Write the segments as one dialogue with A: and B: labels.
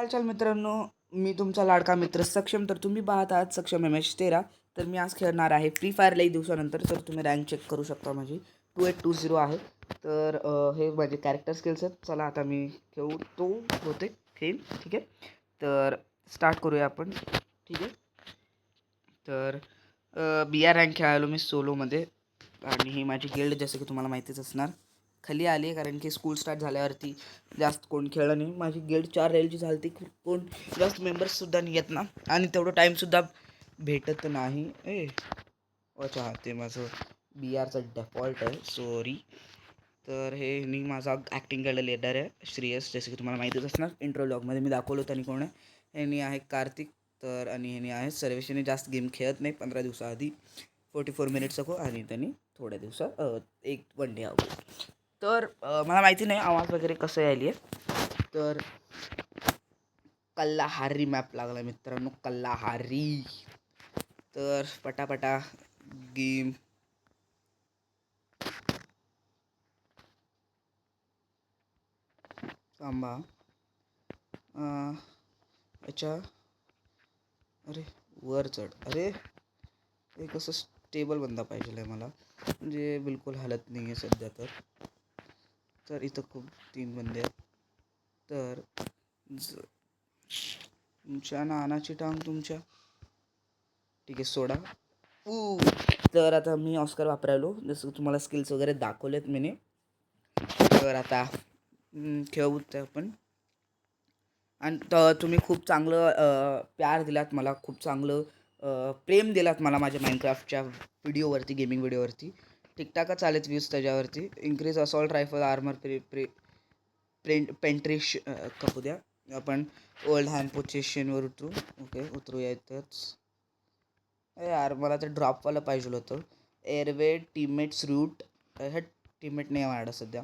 A: हालचाल मित्रांनो, मी तुमचा लाडका मित्र सक्षम. तर तुम्ही पाहत आहात सक्षम MS13. तर मी आज खेळणार आहे फ्री फायर लई दिवसानंतर. तर तुम्ही रँक चेक करू शकता, माझी 2820 आहे. तर हे माझे कॅरेक्टर स्किल्स आहेत. चला आता मी खेळू तो होते खेळ, ठीक आहे. तर स्टार्ट करूया आपण, ठीक आहे. तर BR रँक खेळायलो मी सोलोमध्ये, आणि ही माझी गिल्ड जसं की तुम्हाला माहितीच असणार. खाली आली आहे कारण की स्कूल स्टार्ट झाल्यावरती जास्त कोण खेळलं नाही. माझी गिल्ड 4 रेलची झाली, कोण जास्त मेंबर्ससुद्धा नाही येत ना, आणि तेवढं टाईमसुद्धा भेटत नाही. अच्छा, ते माझं BRचं डिफॉल्ट आहे, सॉरी. तर हे मी माझा ॲक्टिंग केलेला लीडर आहे श्रेयस, जसं की तुम्हाला माहितीच असणार. इंट्रो लॉगमध्ये मी दाखवलं होतं. आणि कोण आहे, ह्यानी आहे कार्तिक. तर आणि ह्यानी आहे सर्वेश. जास्त गेम खेळत नाही, 15 दिवसाआधी 44 मिनिट्स अगो, आणि त्यांनी थोड्या दिवसात एक 1 डे अगो. तर मला माहिती नाही आवाज वगैरे कसं यायली आहे. तर कल्लाहारी मॅप लागला मित्रांनो, कल्लाहारी. तर पटापटा गेम थांबा. अच्छा, अरे वर चढ. अरे हे कसं स्टेबल बंदा पाहिजे आहे मला, म्हणजे बिलकुल हालत नाही आहे सध्या. तर इथं खूप 3 बंदे आहेत. तर तुमच्या नानाची टांग तुमच्या, ठीक आहे सोडा. तर आता मी ऑस्कर वापरायलो, जसं तुम्हाला स्किल्स वगैरे दाखवलेत मी. तर आता खेळूत आपण. आणि तुम्ही खूप चांगलं प्यार दिलात मला, खूप चांगलं प्रेम दिलात मला माझ्या माइनक्राफ्टच्या व्हिडिओवरती, गेमिंग व्हिडिओवरती. ठीकठाकच आलेत व्ह्यूज त्याच्यावरती. इन्क्रीज असॉल्ट रायफल आर्मर पेंट्रिश कपू द्या. आपण ओल्ड हँड पोझिशनवर उतरू. ओके, उतरूया इथंच. यार मला ते ड्रॉपवालं पाहिजे होतं. एअरवे टीममेट्स रूट, हे टीममेट नाही आहे माझ्याकडं सध्या.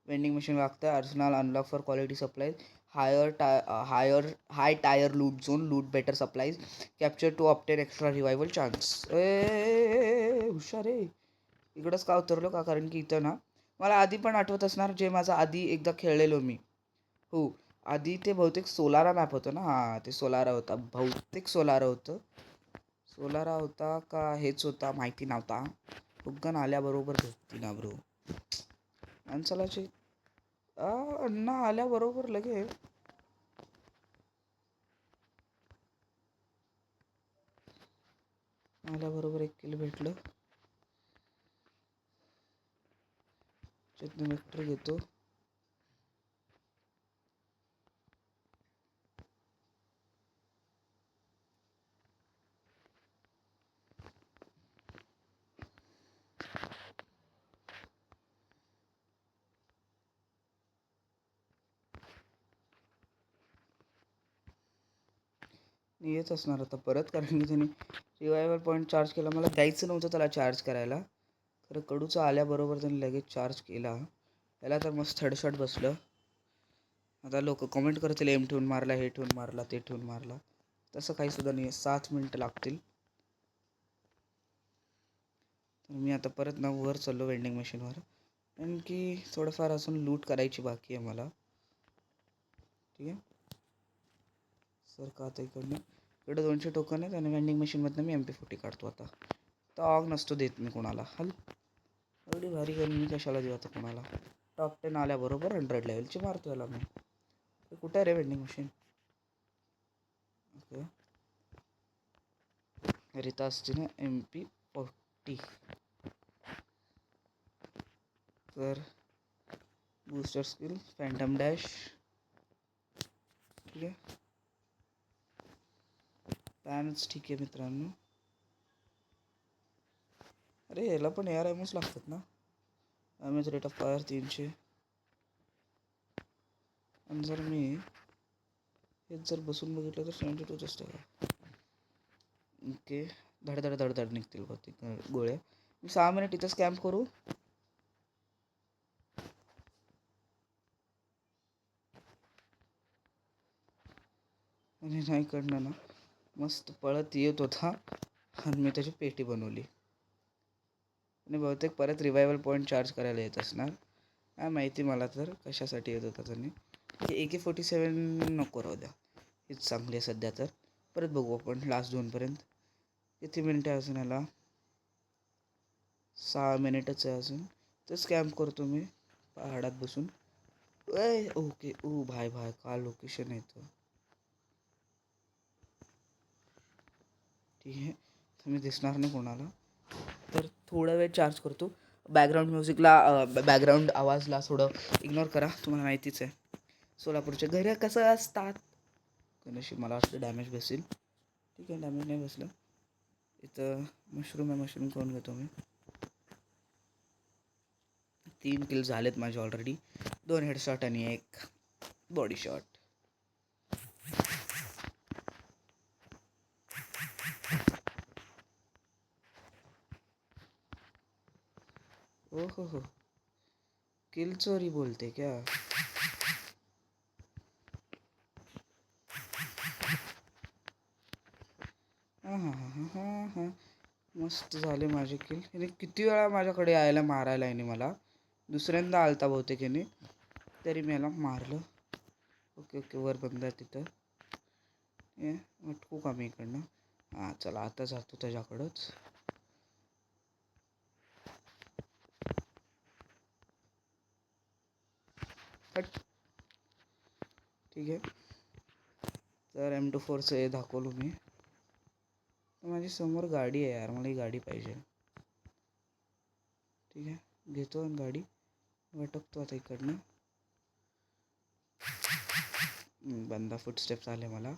A: वेंडिंग मशीन लागतं. Arsenal unlock for quality supplies. High tier loot zone, loot better supplies. Capture to obtain extra revival chance. हुशार रे. इकडंच का उतरलो का, कारण की इथं ना मला आधी पण आठवत असणार, जे माझा आधी एकदा खेळलेलो मी. हो, आधी ते बहुतेक सोलारा मॅप होतं ना. हां, ते सोलारा होता, बहुतेक सोलारा होतं. सोलारा होता का हेच होता माहिती नव्हता. फुगन आल्याबरोबर भेटती ना ब्रो माणसालाची. अण्णा आल्याबरोबर लगे आल्याबरोबर 1 किलो भेटलं. त्यातनं विक्ट्री घेतो. येत असणार आता परत, कारण की त्याने रिवायवल पॉईंट चार्ज केला. मला द्यायचं नव्हतं त्याला चार्ज करायला, खरं कडूचं आल्याबरोबर त्याने लगेच चार्ज केला. त्याला तर मस्त हेडशॉट बसलं. आता लोक कमेंट करतील एम ठेवून मारला, हे ठेवून मारला, ते ठेवून मारला. तसं काही सुद्धा नाही आहे. 7 मिनटं लागतील. तर मी आता परत ना वर चाललो वेंडिंग मशीनवर, कारण की थोडंफार अजून लूट करायची बाकी आहे मला, ठीक आहे. सर का आता इकडं 200 टोकन आहेत, आणि वेंडिंग मशीनमधनं मी MP40 काढतो. आता तर ऑग नसतो देत मी कोणाला. एवढी भारी करून मी कशाला देऊ आता कोणाला. टॉप 10 आल्याबरोबर 100 लेवलची मारतो याला मी. कुठं आहे रे वेंडिंग मशीन? ओके, रिता असते ना MP40. तर बूस्टर स्किल, फॅन्टम डॅश, ठीक आहे. पॅनच ठीक आहे मित्रांनो. अरे याला पण AR-MS लागतात ना. MS rate of fire 300. आणि जर मी हेच जर बसून बघितलं तर 72 असतं का. ओके, धडधड धडधड निघतील बहुतेक गोळ्या. मी 6 मिनिट इथंच कॅम्प करू. आणि नाही कडनं ना मस्त पळत येत होता, आणि मी त्याची पेटी बनवली. आणि बहुतेक परत रिवायवल पॉईंट चार्ज करायला येत असणार. काय माहिती मला तर कशासाठी येत होता त्याने. AK-47 नको राहू द्या. हीच चांगली आहे सध्या तर. परत बघू आपण लास्ट झोनपर्यंत. किती मिनिटं अजून याला? 6 मिनिटच आहे अजून. तर स्कॅम करतो मी पहाडात बसून. ओके. भाय का लोकेशन आहे तो. ठीक आहे, तर मी दिसणार नाही कोणाला. तर थोडा वेळ चार्ज करतो. बॅकग्राऊंड म्युझिकला बॅकग्राऊंड आवाजला थोडं इग्नोर करा, तुम्हाला माहितीच आहे सोलापूरचे घरं कसं असतात. नशीब मला वाटतं डॅमेज बसेल. ठीक आहे, डॅमेज नाही बसलं. इथं मशरूम आहे, मशरूम खाऊन घेतो मी. 3 किल झालेत माझे ऑलरेडी. 2 हेडशॉट आणि 1 बॉडी शॉट. हो, किल चोरी बोलते क्या? हां. मस्त झाले माझे किल. याने किती वेळा माझ्याकडे यायला मारायला याने मला. दुसऱ्यांदा आलता बहुतेक याने, तरी मी याला मारलं. ओके वर बंद आहे तिथं. अटकू का मी इकडनं? हां चला, आता जातो त्याच्याकडंच. ठीक आहे, तर M24 हे दाखवलो मी. माझी समोर गाडी आहे यार, मला ही गाडी पाहिजे. ठीक आहे, घेतो आणि गाडी वटकतो आता इकडनं. बंदा फुटस्टेप्स आले मला,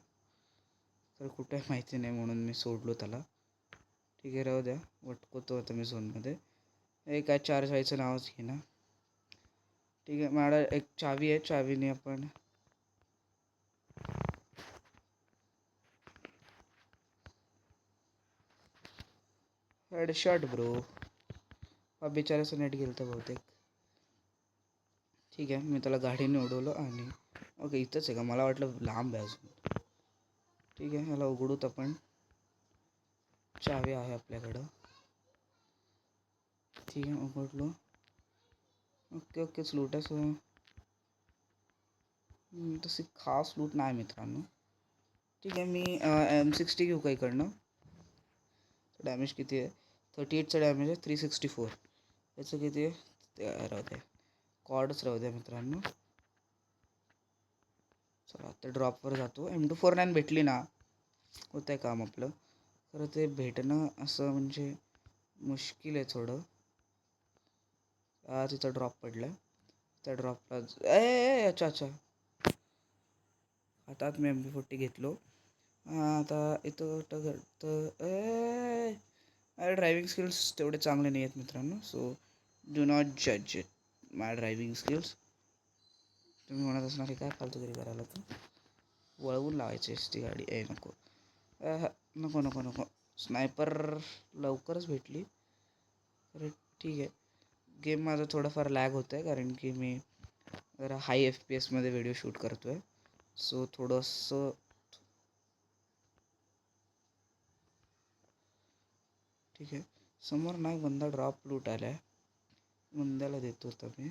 A: तर कुठे माहिती नाही म्हणून मी सोडलो त्याला. ठीक आहे, राहू द्या, वटकवतो आता मी झोनमध्ये. काय चार्ज व्हायचं नावच घे ना. ठीक आहे, माझ्या एक चावी आहे, चावीने आपण हेडशॉट ब्रो. हा बिचाराचं नेट गेलं तर बहुतेक. ठीक आहे, मी त्याला गाडीने उडवलं आणि ओके इथंच आहे का? मला वाटलं लांब आहे अजून. ठीक आहे, ह्याला उघडूत आपण. चावी आहे आपल्याकडं. ठीक आहे, उघडलो. ओके लूट आहे. सो तशी खास लूट नाही मित्रांनो. ठीक आहे, मी M60 घेऊ का इकडनं? डॅमेज किती आहे? 38चा डॅमेज आहे, 364. याचं किती आहे ते राहू द्या, कॉर्डच राहू द्या मित्रांनो. चला आता ड्रॉपवर जातो. M249 भेटली ना, होतं आहे काम आपलं. खरं ते भेटणं असं म्हणजे मुश्किल आहे थोडं. तिथं ड्रॉप पडला आहे. त्या ड्रॉपला अच्छा आता मी MP40 घेतलो. आता इथं माझे ड्रायव्हिंग स्किल्स तेवढे चांगले नाही आहेत मित्रांनो. सो डू नॉट जज इट माय ड्रायव्हिंग स्किल्स. तुम्ही म्हणत असणार की काय फालतूगिरी करायला, तर वळवून लावायची असती गाडी. नको. स्नायपर लवकरच भेटली. अरे ठीक आहे, गेम माझं थोडंफार लॅग होतं आहे कारण की मी जरा हाय FPS मध्ये व्हिडिओ शूट करतो आहे. सो थोडंसं ठीक आहे. समोर नाही बंदा ड्रॉप लूट आला आहे, बंद्याला देतो होता मी.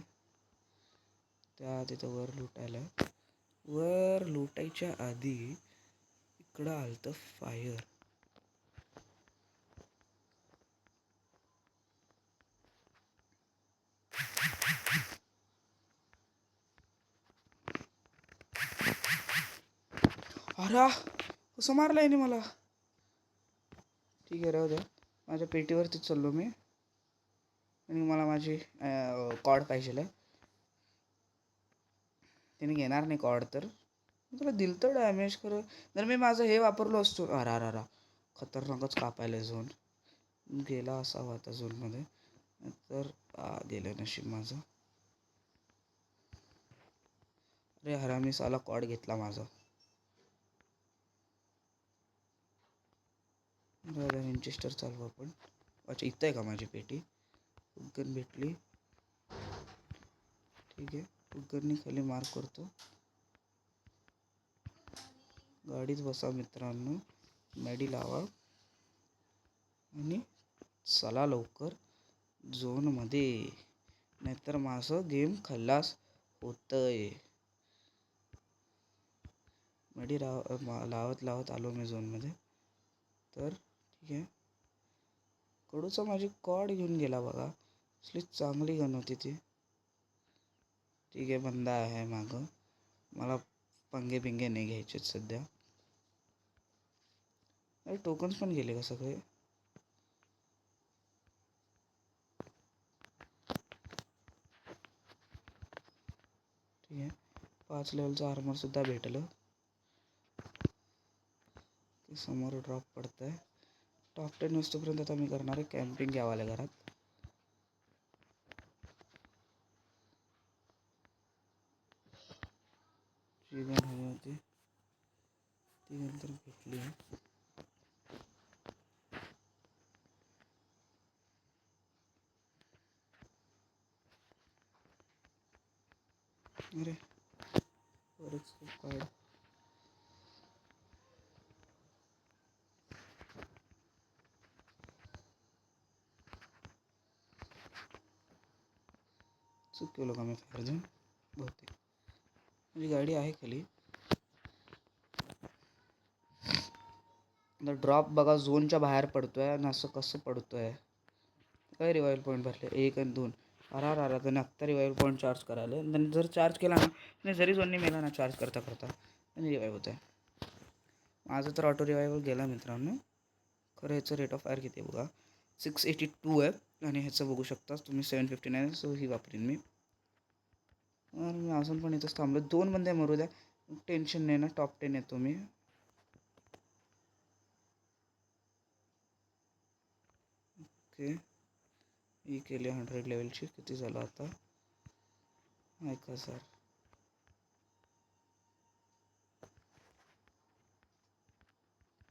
A: त्या तिथं वर लूटायला, वर लुटायच्या आधी इकडं आलतं फायर. अरे कसं मारलं याने मला. ठीक आहे, राहू द्या. माझ्या पेटीवरतीच चाललो मी आणि मला माझी कॉर्ड पाहिजे आहे. त्याने घेणार नाही कॉर्ड, तर तुला दिल तर डॅमेज. खरं जर मी माझं हे वापरलो असतो. अरा खतरनाकच कापायला झोन. गेला असावा आता झोनमध्ये, तर गेलं नशीब माझं. अरे हरामी साला कॉर्ड घेतला माझा. विंचेस्टर चालू आपण. अच्छा इथं आहे का माझी पेटी? गन भेटली. ठीक आहे, गननी खाली मार करतो. गाडीत बसा मित्रांनो, मेडी लावा आणि चला लवकर झोनमध्ये, नाहीतर माझं गेम खल्लास होतंय. मडी लावत लावत आलो मी झोनमध्ये. तर ठीक आहे, कडूचा माझी कॉड घेऊन गेला बघा. असली चांगली गन होती ती. ठीक आहे, बंदा आहे मागं. मला पंगे पिंगे नाही घ्यायचेत सध्या. अरे टोकन्स पण गेले का सगळे? ठीक आहे, 5 लेवलचं आर्मरसुद्धा भेटलं. ते समोर ड्रॉप पडतं आहे. टॉप 10 वस्तूपर्यंत आता मी करणार आहे कॅम्पिंग यावाल्या घरात. जी गन हवी होती ती नंतर भेटली आहे. अरे बरेच काढ. चूक केलो का मी फायर जाऊन? बहुतेक माझी गाडी आहे खाली. ड्रॉप बघा झोनच्या बाहेर पडतोय आणि असं कसं पडतोय. काय रिवाईल पॉईंट भरले 1 आणि 2. अरा त्याने आत्ता रिवाईल पॉईंट चार्ज करायला. आणि जर चार्ज केला ना आणि जरी झोनने मेला ना चार्ज करता आणि रिवाईव्ह होत आहे. माझं तर ऑटो रिवायवल गेला मित्रांनो. खरं ह्याचं रेट ऑफ फायर किती आहे बघा, 682 आहे. आणि ह्याचं बघू शकता तुम्ही 759. सो ही वापरीन मी. मी अजून पण इथंच थांबलो. 2 बंदे मरू द्या, टेन्शन नाही ना. टॉप 10 येतो मी. ओके, ही केली 100 लेवलची. किती झालं आता? 1000.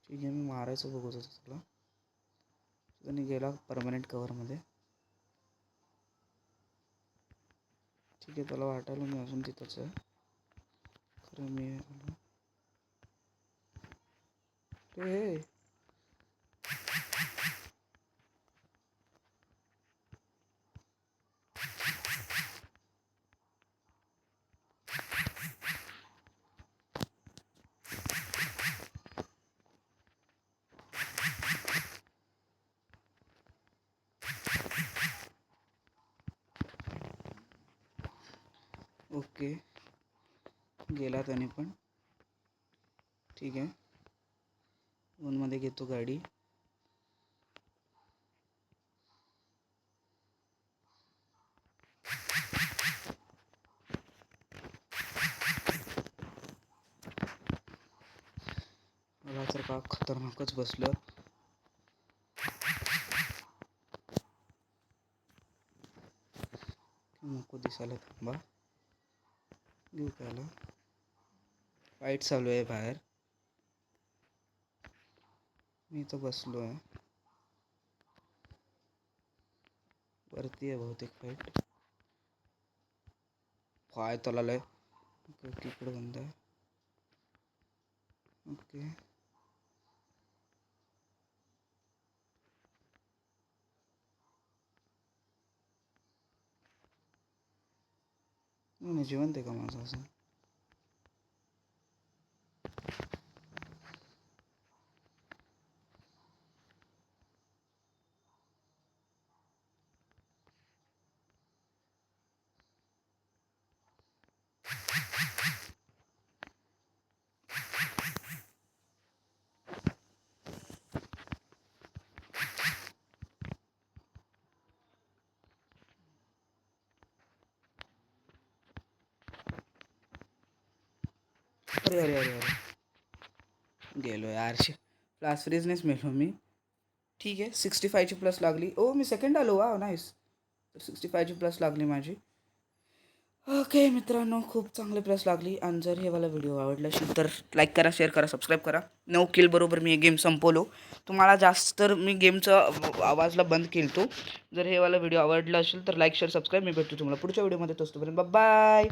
A: ठीक आहे, मी मारायचं बघत होतो तुला. त्यांनी गेला परमनंट कवरमध्ये. ठीक आहे, त्याला वाटायला मी अजून तिथंच आहे. खरं मी रे ओके, गेला त्याने पण. ठीक आहे, मध्ये घेतो गाडी. मला तर का खतरनाकच बसलं. नको दिसायला. थांबा, घेऊ त्याला. फाईट चालू आहे बाहेर. मी इथं बसलो आहे. वरती आहे बहुतेक फाईट. फाय तलालय. इकडे बंद आहे. ओके, नाही जिवंत आहे का माझं असं? अरे अरे अरे अरे गेलो यारशी. फ्लास फ्रीजनेच मेलो मी. ठीक आहे, 65ची प्लस लागली. ओ मी सेकंड आलो. वा नाईस. तर 65ची प्लस लागली माझी. ओके मित्रांनो, खूप चांगली प्लस लागली. आणि जर हे मला व्हिडिओ आवडला असेल तर लाईक करा, शेअर करा, सबस्क्राईब करा. 9 किल बरोबर मी हे गेम संपवलो. तुम्हाला जास्त तर मी गेमचा आवाजला बंद केलतो. जर हे वाला व्हिडिओ आवडला असेल तर लाईक शेअर सबस्क्राईब. मी भेटतो तुम्हाला पुढच्या व्हिडिओमध्ये. तोपर्यंत बाय.